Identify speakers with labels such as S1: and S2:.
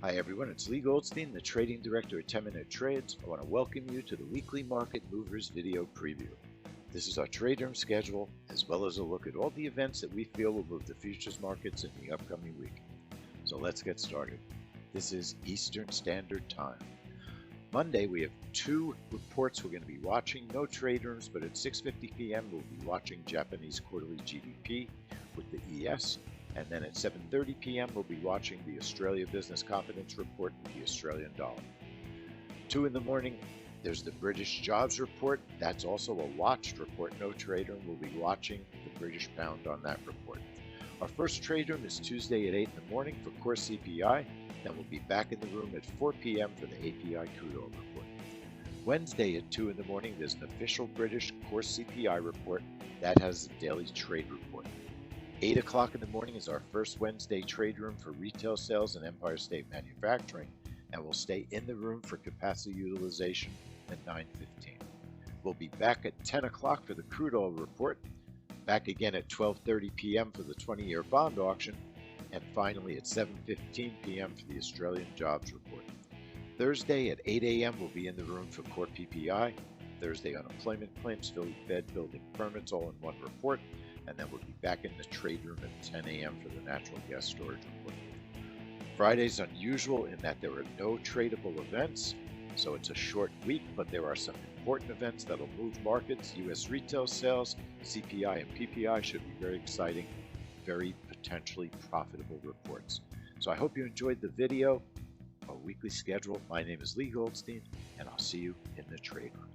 S1: Hi everyone, it's Leigh Goldstein, the Trading Director at 10 Minute Trades. I want to welcome you to the weekly Market Movers video preview. This is our trade room schedule, as well as a look at all the events that we feel will move the futures markets in the upcoming week. So let's get started. This is Eastern Standard Time. Monday, we have two reports we're going to be watching. No trade rooms, but at 6:50 p.m. we'll be watching Japanese quarterly GDP with the ES. And then at 7:30 p.m. we'll be watching the Australia Business Confidence Report with the Australian dollar. 2 in the morning, there's the British Jobs Report. That's also a watched report. No trade room. We'll be watching the British pound on that report. Our first trade room is Tuesday at 8 in the morning for core CPI. Then we'll be back in the room at 4 p.m. for the API crude oil report. Wednesday at 2 in the morning, there's an official British core CPI report. That has the daily trade report. 8 o'clock in the morning is our first Wednesday trade room for retail sales and Empire State Manufacturing, and we'll stay in the room for capacity utilization at 9:15. We'll be back at 10 o'clock for the crude oil report, back again at 12:30 p.m. for the 20-year bond auction, and finally at 7:15 p.m. for the Australian jobs report. Thursday at 8 a.m. we'll be in the room for core PPI, Thursday unemployment claims, Fed building permits, all in one report, and then we'll be back in the trade room at 10 a.m. for the natural gas storage report. Friday's unusual in that there are no tradable events, so it's a short week, but there are some important events that'll move markets. U.S. retail sales, CPI and PPI should be very exciting, very potentially profitable reports. So I hope you enjoyed the video, our weekly schedule. My name is Leigh Goldstein, and I'll see you in the trade room.